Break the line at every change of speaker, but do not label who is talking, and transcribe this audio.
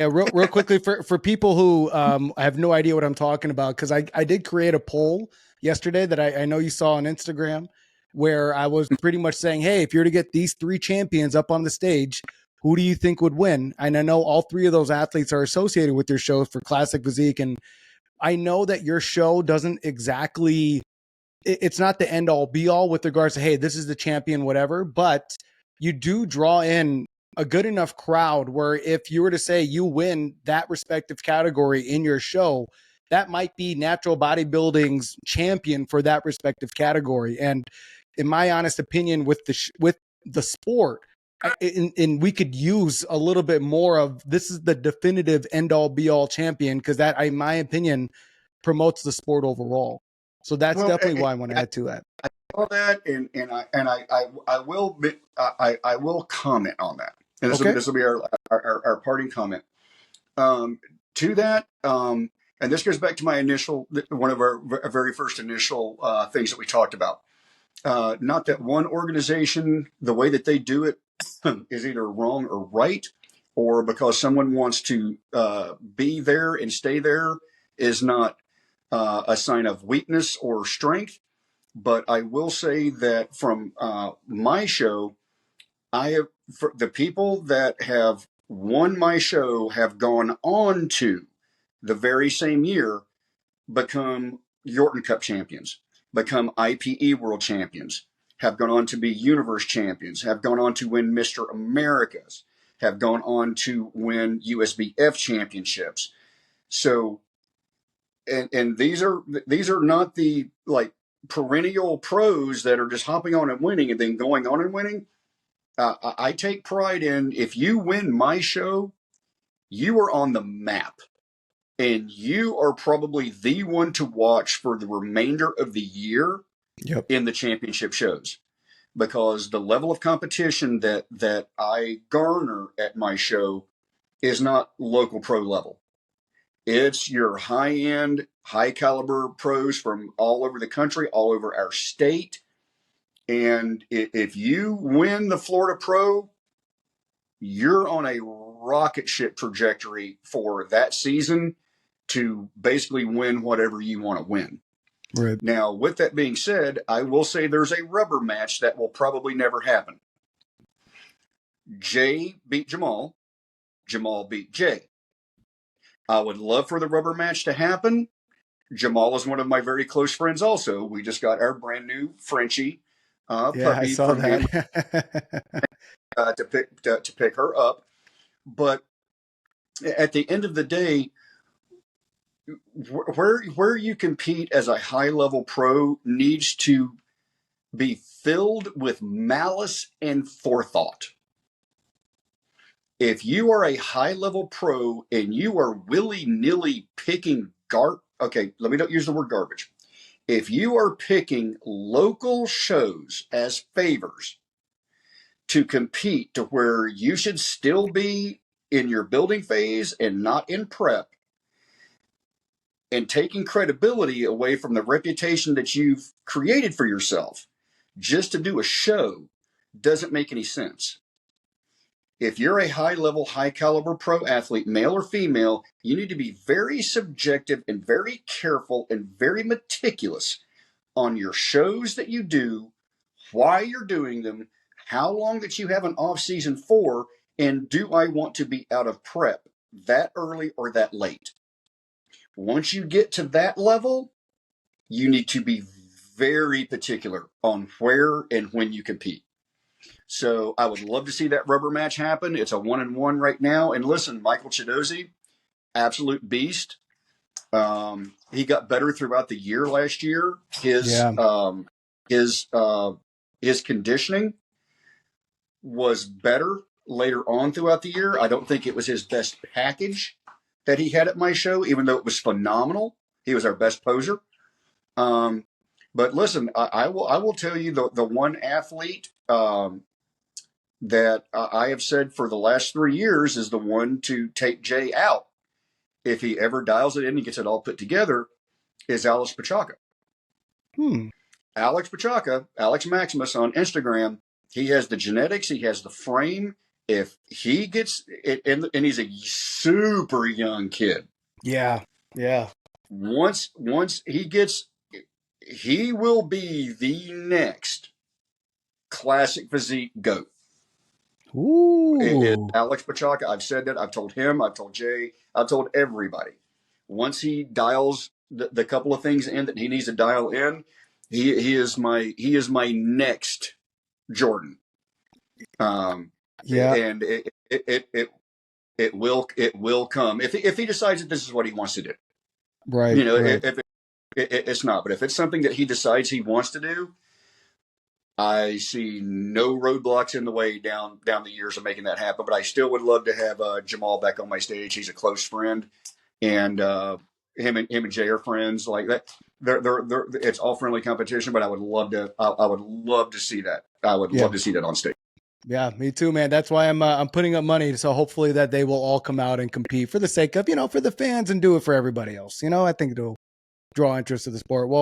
Yeah, real quickly for people who have no idea what I'm talking about, because I did create a poll yesterday that I know you saw on Instagram, where I was pretty much saying, hey, if you're to get these three champions up on the stage, who do you think would win? And I know all three of those athletes are associated with your show for Classic Physique. And I know that your show doesn't exactly, it's not the end all be all with regards to, hey, this is the champion, whatever, but you do draw in a good enough crowd where if you were to say you win that respective category in your show, that might be Natural Bodybuilding's champion for that respective category. And in my honest opinion, with the sport, and we could use a little bit more of, this is the definitive end all be all champion, because that, in my opinion, promotes the sport overall. So that's definitely why I want to add to that.
I saw that, and I will comment on that, and this will be our parting comment to that. And this goes back to my one of our very first initial things that we talked about. Not that one organization, the way that they do it, is either wrong or right, or because someone wants to be there and stay there is not a sign of weakness or strength. But I will say that from my show, the people that have won my show have gone on to the very same year become Yorton Cup champions, become IPE world champions, have gone on to be universe champions, have gone on to win Mr. Americas, have gone on to win USBF championships. So, and these are not the like perennial pros that are just hopping on and winning and then going on and winning. I take pride in, if you win my show, you are on the map, and you are probably the one to watch for the remainder of the year in the championship shows, because the level of competition that I garner at my show is not local pro level. It's your high-end, high-caliber pros from all over the country, all over our state. And if you win the Florida Pro, you're on a rocket ship trajectory for that season to basically win whatever you want to win.
Right.
Now, with that being said, I will say there's a rubber match that will probably never happen. Jay beat Jamal. Jamal beat Jay. I would love for the rubber match to happen. Jamal is one of my very close friends also. We just got our brand new Frenchie puppy.
I saw that.
to pick her up. But at the end of the day, where you compete as a high-level pro needs to be filled with malice and forethought. If you are a high-level pro and you are willy-nilly picking okay, let me not use the word garbage. If you are picking local shows as favors to compete to where you should still be in your building phase and not in prep, and taking credibility away from the reputation that you've created for yourself just to do a show, doesn't make any sense. If you're a high-level, high-caliber pro athlete, male or female, you need to be very subjective and very careful and very meticulous on your shows that you do, why you're doing them, how long that you have an off-season for, and do I want to be out of prep that early or that late? Once you get to that level, you need to be very particular on where and when you compete. So I would love to see that rubber match happen. It's a 1-1 right now. And listen, Michael Chidozie, absolute beast. He got better throughout the year last year. His conditioning was better later on throughout the year. I don't think it was his best package that he had at my show, even though it was phenomenal. He was our best poser. But listen, I will tell you the one athlete that I have said for the last 3 years is the one to take Jay out if he ever dials it in and gets it all put together, is Alex Pachaca. Alex Pachaca, Alex Maximus on Instagram, he has the genetics, he has the frame, if he gets it, and he's a super young kid.
Yeah.
Once he gets, he will be the next classic physique GOAT. It Alex Pachaka. I've said that. I've told him. I've told Jay. I've told everybody. Once he dials the couple of things in that he needs to dial in, he is my next Jordan. And it will come if he decides that this is what he wants to do.
Right.
If it's not, but if it's something that he decides he wants to do, I see no roadblocks in the way down the years of making that happen. But I still would love to have Jamal back on my stage. He's a close friend, and him and Jay are friends. Like that, they're it's all friendly competition. But I would love to. I would love to see that. I would love to see that on stage.
Yeah, me too, man. That's why I'm putting up money. So hopefully that they will all come out and compete for the sake of, for the fans and do it for everybody else. I think it'll draw interest to the sport. Well,